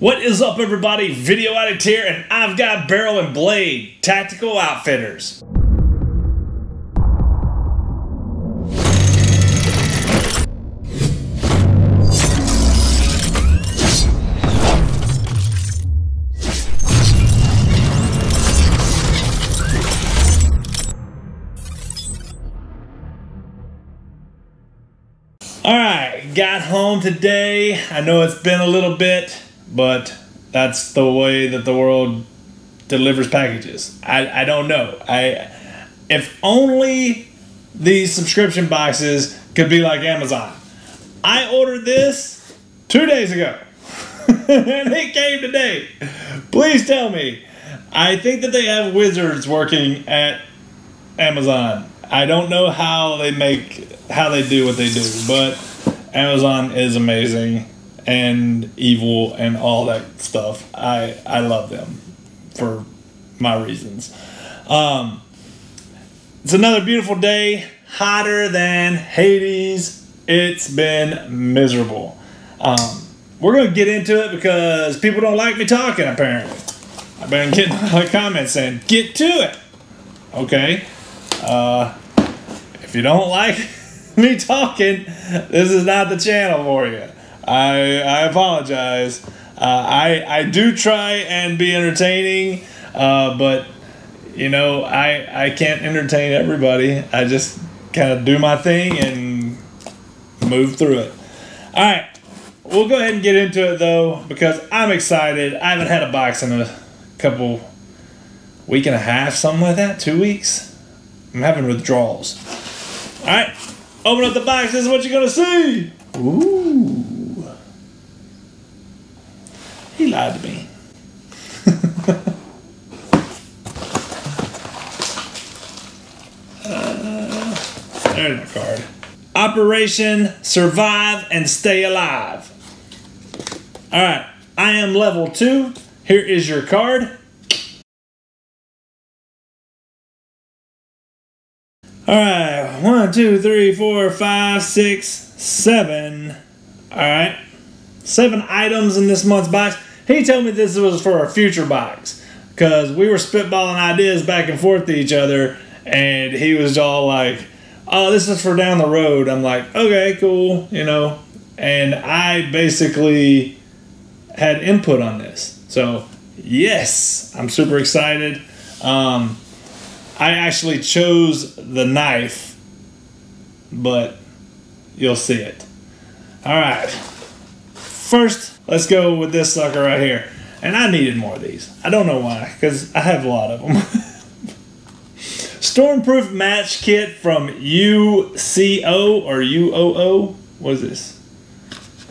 What is up, everybody? Video Addict here, and I've got Barrel and Blade Tactical Outfitters. Alright, got home today. I know it's been a little bit, but that's the way that the world delivers packages. I don't know. If only these subscription boxes could be like Amazon. I ordered this 2 days ago and it came today. Please tell me. I think that they have wizards working at Amazon. I don't know how they do what they do, but Amazon is amazing and evil and all that stuff. I love them for my reasons. It's another beautiful day, hotter than Hades. It's been miserable. We're gonna get into it because people don't like me talking, apparently. I've been getting a lot of comments saying, get to it. Okay. If you don't like me talking, this is not the channel for you. I apologize. I do try and be entertaining, but you know, I can't entertain everybody. I just kind of do my thing and move through it. All right, we'll go ahead and get into it though, because I'm excited. I haven't had a box in a week and a half, something like that, 2 weeks. I'm having withdrawals. All right, open up the box. This is what you're gonna see. Ooh. He lied to me. There's my card. Operation Survive and Stay Alive. All right, I am level 2. Here is your card. All right, 1, 2, 3, 4, 5, 6, 7. All right, 7 items in this month's box. He told me this was for a future box because we were spitballing ideas back and forth to each other, and he was all like, oh, this is for down the road. I'm like, okay, cool, you know, and I basically had input on this. So yes, I'm super excited. I actually chose the knife, but you'll see it. All right, first, let's go with this sucker right here. And I needed more of these. I don't know why, because I have a lot of them. Stormproof match kit from UCO or UOO. What is this?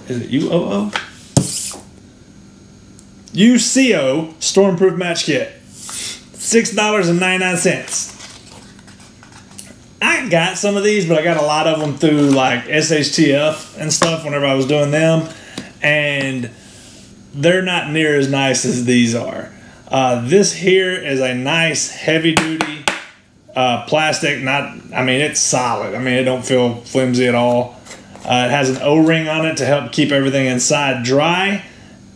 Is it UOO? UCO Stormproof match kit. $6.99. I got some of these, but I got a lot of them through like SHTF and stuff whenever I was doing them, and they're not near as nice as these are. This here is a nice heavy duty plastic. I mean, it's solid. I mean, it don't feel flimsy at all. It has an O-ring on it to help keep everything inside dry.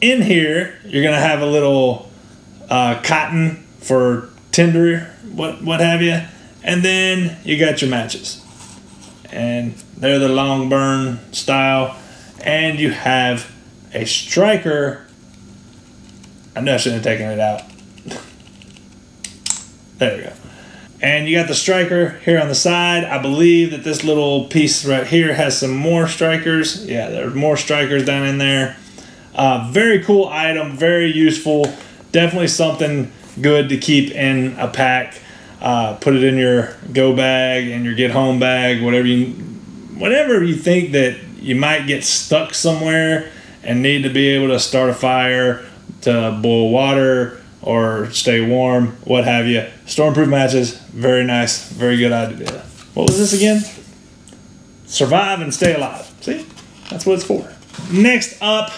In here, you're gonna have a little cotton for tinder, what have you, and then you got your matches, and they're the long burn style, and you have a striker. I know I shouldn't have taken it out. There we go. And you got the striker here on the side. I believe that this little piece right here has some more strikers. Yeah, there's more strikers down in there. Very cool item, very useful. Definitely something good to keep in a pack. Put it in your go bag and your get home bag, whatever you think that you might get stuck somewhere and need to be able to start a fire, to boil water or stay warm, what have you. Stormproof matches, very nice, very good idea. What was this again? Survive and stay alive. See, that's what it's for. Next up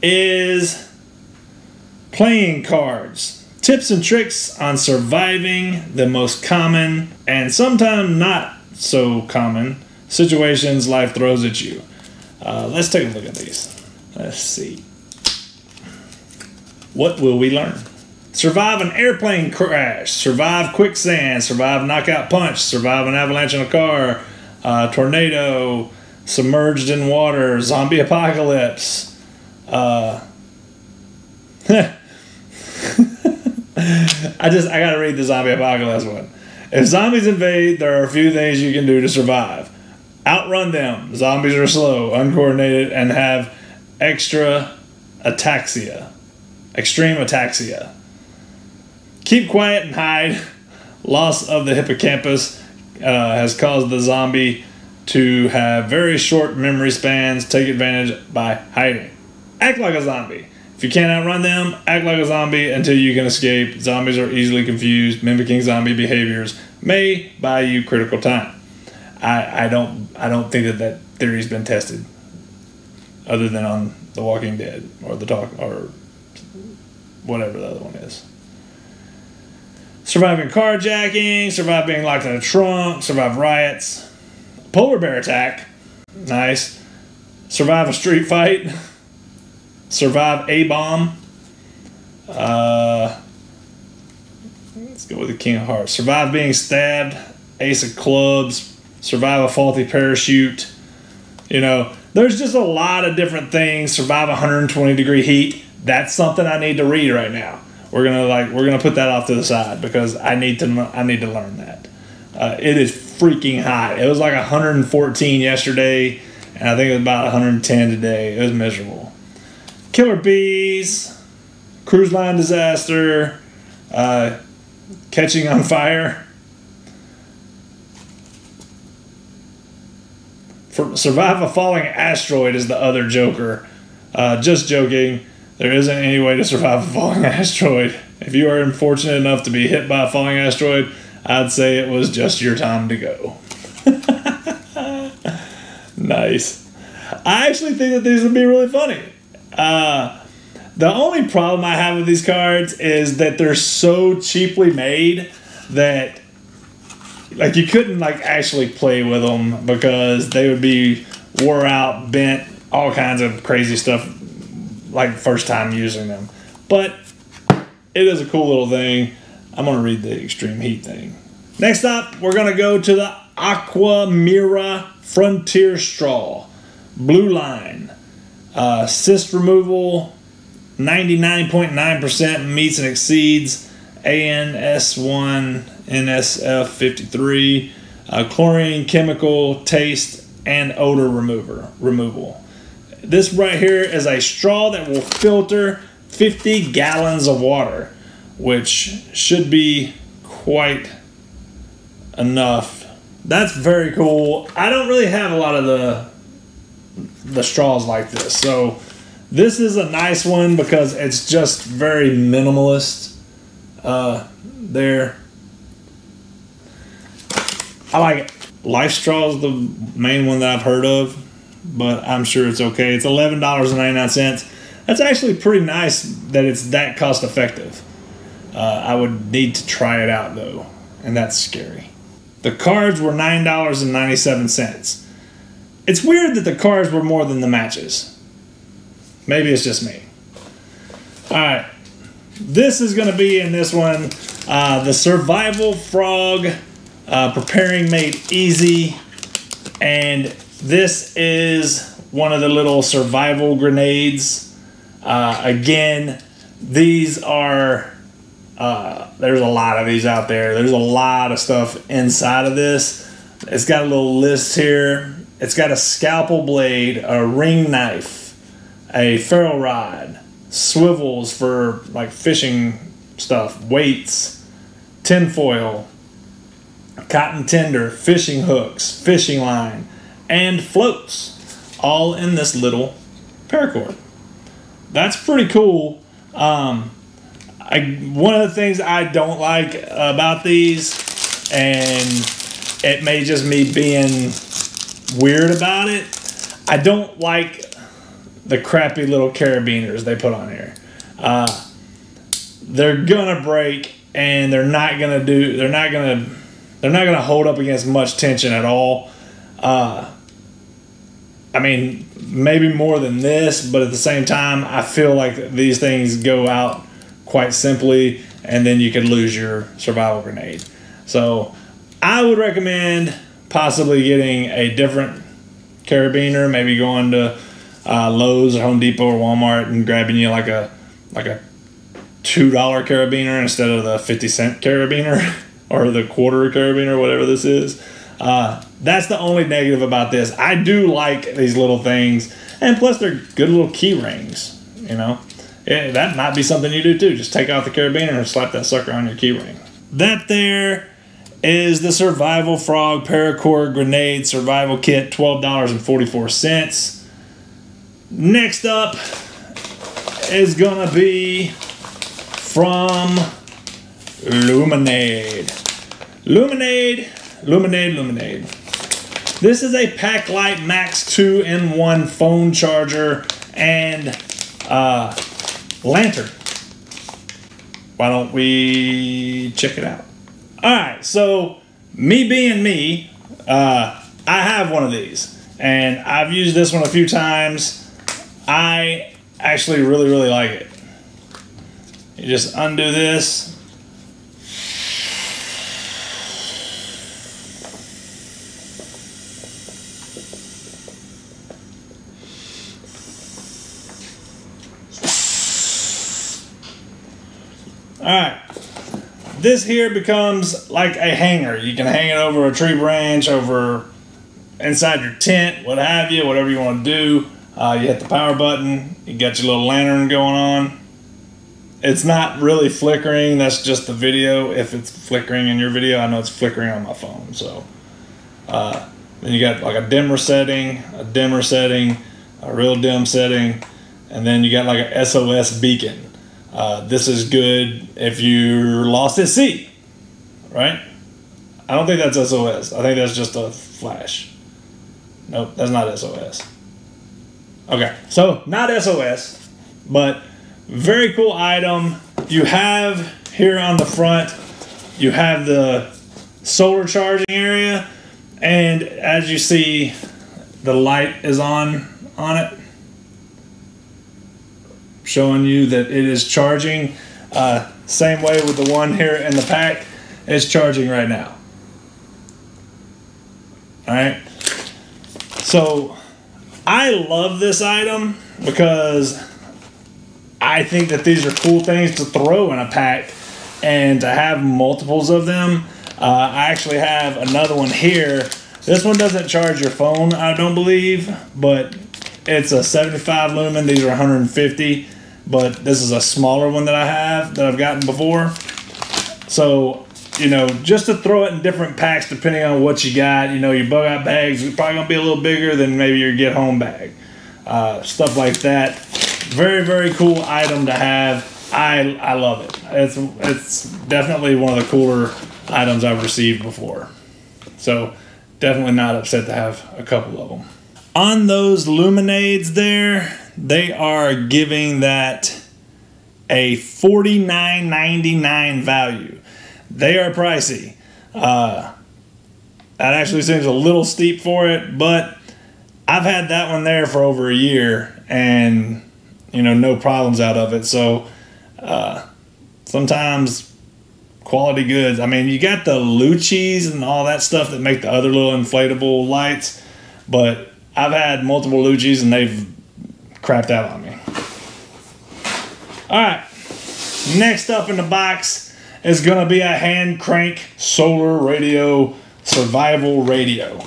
is playing cards. Tips and tricks on surviving the most common and sometimes not so common situations life throws at you. Let's take a look at these. Let's see. What will we learn? Survive an airplane crash, survive quicksand, survive knockout punch, survive an avalanche in a car, tornado, submerged in water, zombie apocalypse. I gotta read the zombie apocalypse one. If zombies invade, there are a few things you can do to survive. Outrun them. Zombies are slow, uncoordinated, and have extreme ataxia. Keep quiet and hide. Loss of the hippocampus has caused the zombie to have very short memory spans. Take advantage by hiding. Act like a zombie. If you can't outrun them, act like a zombie until you can escape. Zombies are easily confused. Mimicking zombie behaviors may buy you critical time. I don't think that theory's been tested, other than on The Walking Dead or or whatever the other one is. Surviving carjacking, survive being locked in a trunk, survive riots, polar bear attack, nice. Survive a street fight, survive a bomb. Let's go with the King of Hearts. Survive being stabbed, Ace of Clubs, survive a faulty parachute. You know, there's just a lot of different things. Survive 120-degree heat. That's something I need to read right now. We're gonna put that off to the side because I need to learn that. It is freaking hot. It was like 114 yesterday, and I think it was about 110 today. It was miserable. Killer bees, cruise line disaster, catching on fire. Survive a falling asteroid is the other joker. Just joking. There isn't any way to survive a falling asteroid. If you are unfortunate enough to be hit by a falling asteroid, I'd say it was just your time to go. Nice. I actually think that these would be really funny. The only problem I have with these cards is that they're so cheaply made that like you couldn't like actually play with them because they would be wore out, bent, all kinds of crazy stuff like first time using them. But it is a cool little thing. I'm going to read the extreme heat thing. Next up, we're going to go to the Aqua Mera Frontier Straw. Blue line. Cyst removal, 99.9% meets and exceeds ANS1 NSF53. Chlorine, chemical, taste, and odor removal. This right here is a straw that will filter 50 gallons of water, which should be quite enough. That's very cool. I don't really have a lot of the straws like this, so this is a nice one because it's just very minimalist. There, I like it. Life Straw is the main one that I've heard of, but I'm sure it's okay. It's $11.99. That's actually pretty nice that it's that cost effective. I would need to try it out though, and that's scary. The cards were $9.97. It's weird that the cards were more than the matches. Maybe it's just me. Alright, this is going to be in this one, the Survival Frog Preparing Made Easy, and this is one of the little survival grenades. Again, these are there's a lot of these out there. There's a lot of stuff inside of this. It's got a little list here. It's got a scalpel blade, a ring knife, a ferro rod, swivels for like fishing stuff, weights, tinfoil, cotton tinder, fishing hooks, fishing line, and floats, all in this little paracord. That's pretty cool. One of the things I don't like about these, and it may just me being weird about it, I don't like the crappy little carabiners they put on here. They're gonna break, and they're not gonna hold up against much tension at all. I mean, maybe more than this, but at the same time, I feel like these things go out quite simply, and then you could lose your survival grenade. So I would recommend possibly getting a different carabiner, maybe going to Lowe's or Home Depot or Walmart and grabbing you like a $2 carabiner instead of the 50-cent carabiner or the quarter carabiner, whatever this is. That's the only negative about this. I do like these little things, and plus they're good little key rings, you know. That might be something you do too. Just take out the carabiner and slap that sucker on your key ring. That there is the Survival Frog Paracord Grenade Survival Kit, $12.44. Next up is gonna be from Luminade. Luminade. This is a Packlight Max 2-in-1 phone charger and lantern. Why don't we check it out? Alright, so me being me, I have one of these, and I've used this one a few times. I actually really like it. You just undo this. Alright, this here becomes like a hanger. You can hang it over a tree branch, over inside your tent, what have you, whatever you want to do. You hit the power button, you got your little lantern going on. It's not really flickering, that's just the video. If it's flickering in your video, I know it's flickering on my phone. So then you got like a dimmer setting, a real dim setting, and then you got like a SOS beacon. This is good if you're lost at sea, right? I don't think that's SOS. I think that's just a flash. Nope, that's not SOS. Okay, so not SOS, but very cool item. You have here on the front, you have the solar charging area, and as you see, the light is on it, showing you that it is charging. Same way with the one here in the pack, it's charging right now. Alright, so I love this item because I think that these are cool things to throw in a pack and to have multiples of them. I actually have another one here. This one doesn't charge your phone, I don't believe, but it's a 75 lumen. These are 150, but this is a smaller one that I have, that I've gotten before. So, you know, just to throw it in different packs depending on what you got. You know, your bug out bags are probably going to be a little bigger than maybe your get home bag. Stuff like that. Very cool item to have. I love it. It's definitely one of the cooler items I've received before. So definitely not upset to have a couple of them. On those Luminades there, they are giving that a $49.99 value. They are pricey. That actually seems a little steep for it, but I've had that one there for over a year and, you know, no problems out of it. So sometimes quality goods. I mean, you got the Lucci's and all that stuff that make the other little inflatable lights, but I've had multiple Lucci's and they've crapped out on me. Alright, next up in the box is going to be a hand crank solar radio survival radio.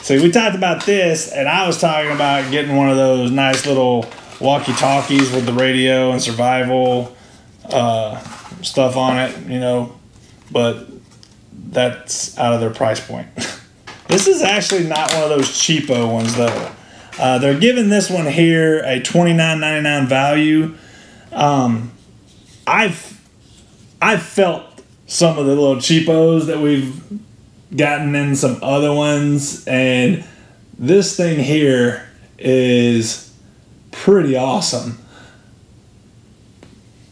See, we talked about this, and I was talking about getting one of those nice little walkie-talkies with the radio and survival stuff on it, you know, but that's out of their price point. This is actually not one of those cheapo ones, though. They're giving this one here a $29.99 value. I've felt some of the little cheapos that we've gotten in some other ones, and this thing here is pretty awesome.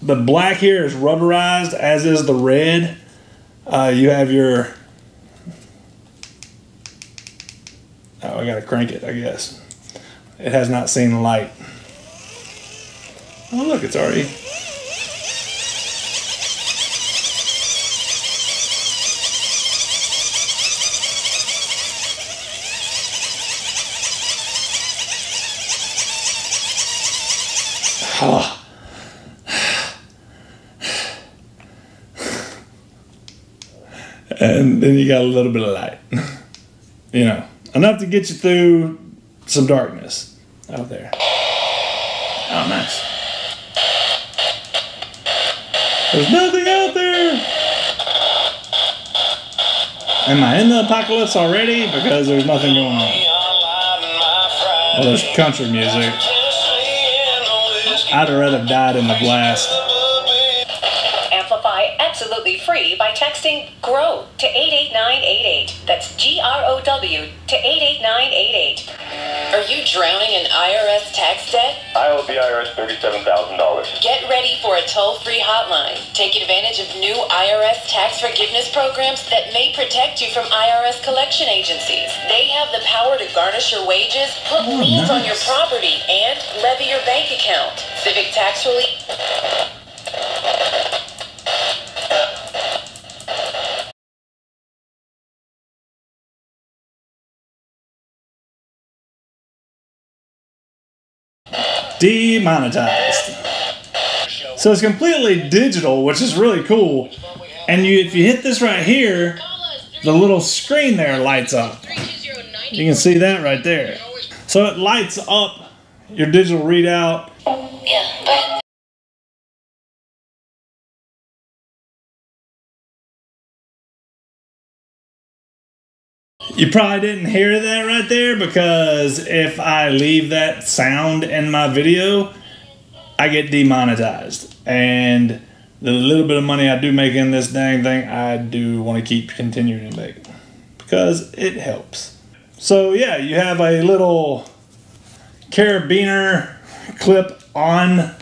The black here is rubberized, as is the red. You have your... Oh, I gotta crank it, I guess. it has not seen light. Oh look, it's already... Oh. And then you got a little bit of light. You know, enough to get you through some darkness out there. Oh, nice. There's nothing out there. Am I in the apocalypse already? Because there's nothing going on. Well, there's country music. I'd have rather died in the blast. Amplify absolutely free by texting GROW to 88988. That's GROW to 88988. Are you drowning in IRS tax debt? I owe the IRS $37,000. Get ready for a toll-free hotline. Take advantage of new IRS tax forgiveness programs that may protect you from IRS collection agencies. They have the power to garnish your wages, put liens on your property, and levy your bank account. Civic tax relief. Demonetized. So it's completely digital, which is really cool. And if you hit this right here, the little screen there lights up. You can see that right there. So it lights up your digital readout. You probably didn't hear that right there, because if I leave that sound in my video, I get demonetized. And the little bit of money I do make in this dang thing, I do want to keep continuing to make, because it helps. So yeah, you have a little carabiner clip on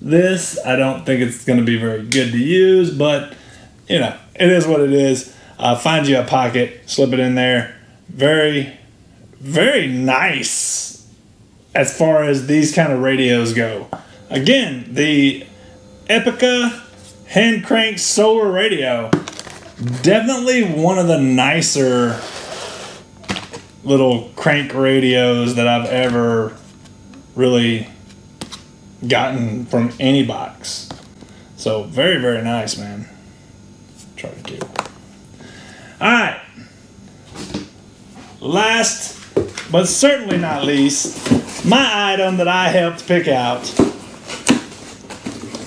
this. I don't think it's going to be very good to use, but you know, it is what it is. Find you a pocket, slip it in there. Very, very nice as far as these kind of radios go. Again, the Epica hand crank solar radio. Definitely one of the nicer little crank radios that I've ever really gotten from any box. So very, very nice, man. Try to do. Alright, last but certainly not least, my item that I helped pick out.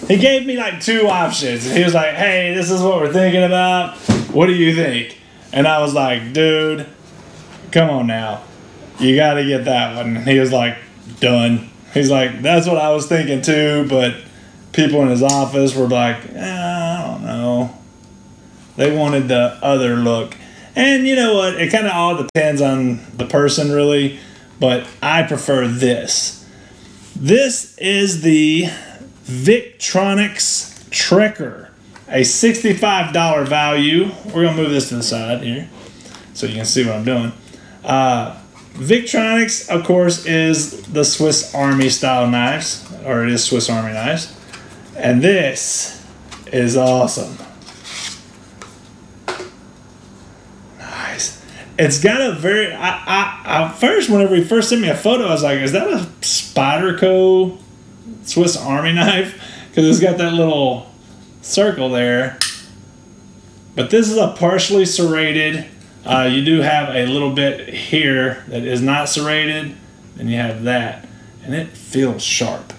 He gave me like two options. He was like, hey, this is what we're thinking about. What do you think? And I was like, dude, come on now. You got to get that one. And he was like, done. He's like, that's what I was thinking too, but people in his office were like, I don't know. They wanted the other look. And you know what? It kind of all depends on the person, really. But I prefer this. This is the Vic Tronics Trekker. A $65 value. We're going to move this to the side here so you can see what I'm doing. Vic Tronics, of course, is the Swiss Army style knives. Or it is Swiss Army knives. And this is awesome. It's got a very... I first, whenever he first sent me a photo, I was like, is that a Spyderco Swiss Army knife? Because it's got that little circle there. But this is a partially serrated. You do have a little bit here that is not serrated. And you have that. And it feels sharp.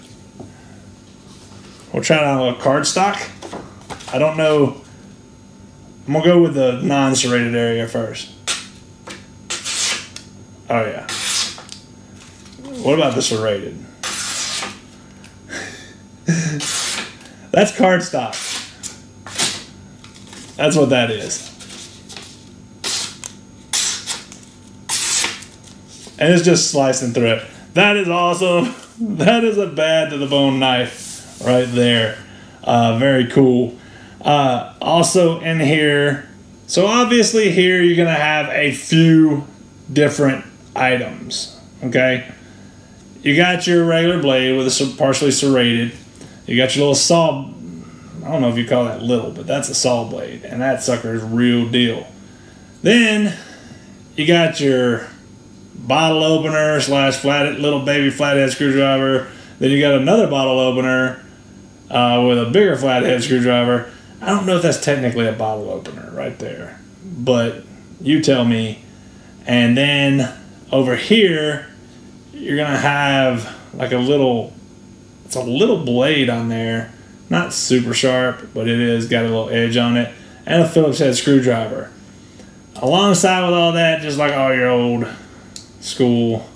We'll try it on a cardstock. I don't know. I'm going to go with the non-serrated area first. Oh yeah. What about the serrated? That's cardstock. That's what that is. And it's just slicing through it. That is awesome. That is a bad to the bone knife right there. Very cool. Also in here, so obviously here you're gonna have a few different items, okay? you got your regular blade with a partially serrated. You got your little saw. I don't know if you call that little, but that's a saw blade, and that sucker is real deal. Then you got your bottle opener / little baby flathead screwdriver. Then you got another bottle opener with a bigger flathead screwdriver. I don't know if that's technically a bottle opener right there, but you tell me. And then over here, you're gonna have like it's a little blade on there, not super sharp, but it is got a little edge on it, and a Phillips head screwdriver. Alongside with all that, just like all your old school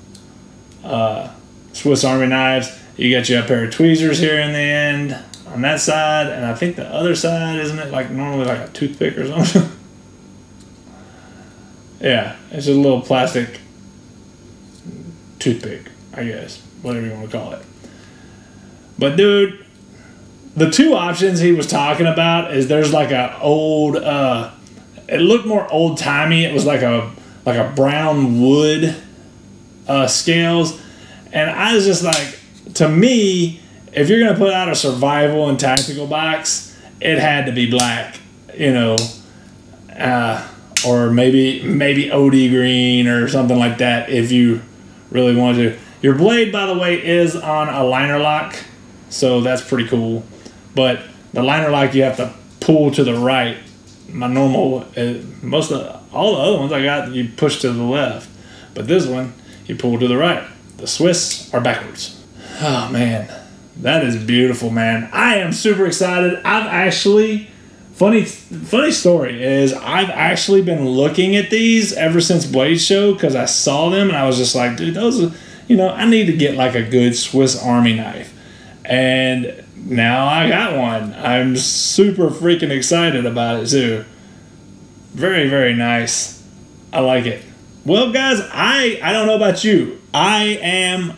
Swiss Army knives, you got you a pair of tweezers here in the end on that side, and I think the other side, isn't it like normally like a toothpick or something? Yeah, it's just a little plastic toothpick, I guess, whatever you want to call it. But dude, the two options he was talking about is there's like a old, it looked more old timey. It was like a brown wood scales, and I was just like, to me, if you're gonna put out a survival and tactical box, it had to be black, you know, or maybe OD green or something like that if you really want to. Your blade, by the way, is on a liner lock, so that's pretty cool. But the liner lock you have to pull to the right. My normal, all the other ones I got, you push to the left, but this one you pull to the right. The Swiss are backwards. Oh man, that is beautiful, man. I am super excited. I've actually, funny story is I've actually been looking at these ever since Blade Show because I saw them and I was just like, dude, those are, you know, I need to get like a good Swiss Army knife. And now I got one. I'm super freaking excited about it too. Very, very nice. I like it. Well, guys, I don't know about you. I'm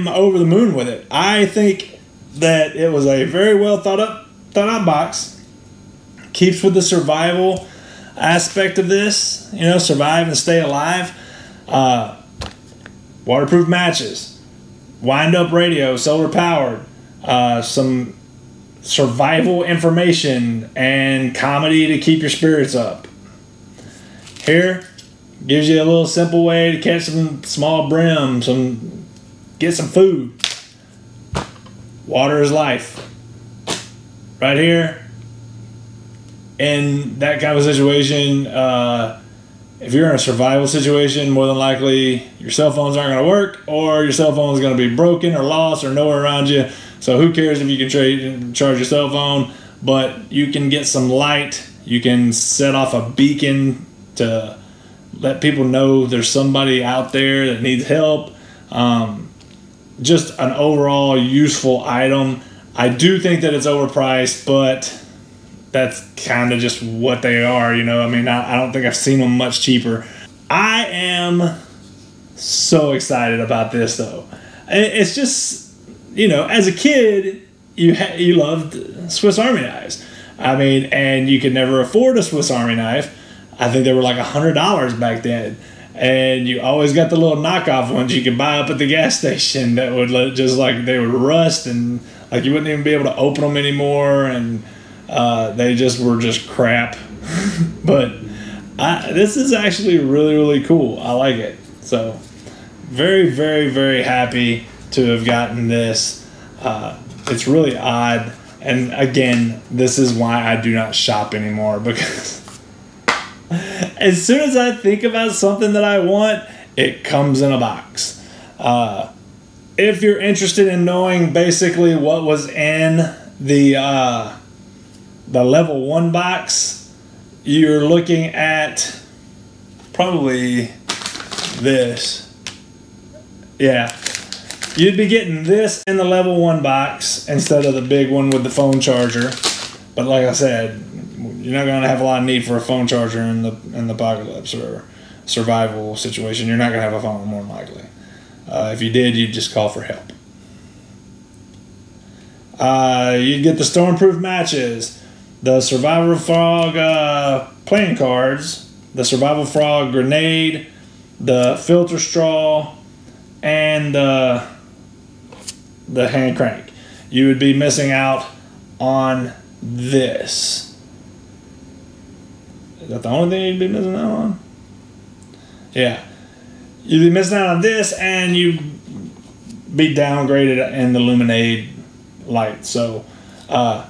over the moon with it. I think that it was a very well thought out box. Keeps with the survival aspect of this. You know, survive and stay alive. Waterproof matches. Wind-up radio, solar powered. Some survival information and comedy to keep your spirits up. Here, gives you a little simple way to catch some small brim, get some food. Water is life. Right here, in that kind of situation, if you're in a survival situation, more than likely your cell phones aren't going to work, or your cell phone is going to be broken or lost or nowhere around you. So who cares if you can charge your cell phone, but you can get some light. You can set off a beacon to let people know there's somebody out there that needs help. Just an overall useful item. I do think that it's overpriced, but that's kind of just what they are, you know. I mean, I don't think I've seen them much cheaper. I am so excited about this, though. It's just, you know, as a kid, you loved Swiss Army knives. I mean, and you could never afford a Swiss Army knife. I think they were like $100 back then. And you always got the little knockoff ones you could buy up at the gas station that would just like, they would rust and like you wouldn't even be able to open them anymore. And they just were just crap. But this is actually really, really cool. I like it. So very, very, very happy to have gotten this. It's really odd. And again, this is why I do not shop anymore, because as soon as I think about something that I want, it comes in a box. If you're interested in knowing basically what was in the level 1 box, you're looking at probably this. Yeah. You'd be getting this in the level 1 box instead of the big one with the phone charger. But like I said, you're not going to have a lot of need for a phone charger in the apocalypse or survival situation. You're not going to have a phone, more than likely. If you did, you'd just call for help. You'd get the stormproof matches, the survival frog playing cards, the survival frog grenade, the filter straw, and the hand crank. You would be missing out on this. Is that the only thing you'd be missing out on? Yeah. You'd be missing out on this, and you'd be downgraded in the Luminade light. So I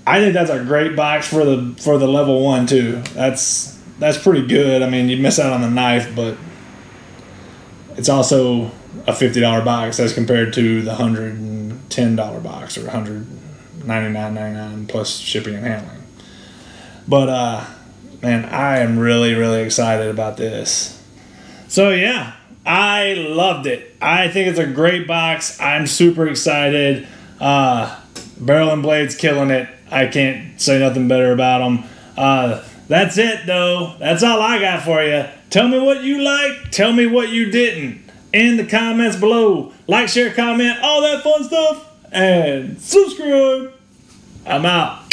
think that's a great box for the level 1 too. That's pretty good. I mean, you miss out on the knife, but it's also a $50 box as compared to the $110 box or $199.99 plus shipping and handling. But man, I am really, really excited about this. So yeah, I loved it. I think it's a great box. I'm super excited. Barrel and Blade's killing it. I can't say nothing better about them. That's it though. That's all I got for you. Tell me what you liked. Tell me what you didn't in the comments below. Like, share, comment, all that fun stuff, and subscribe. I'm out.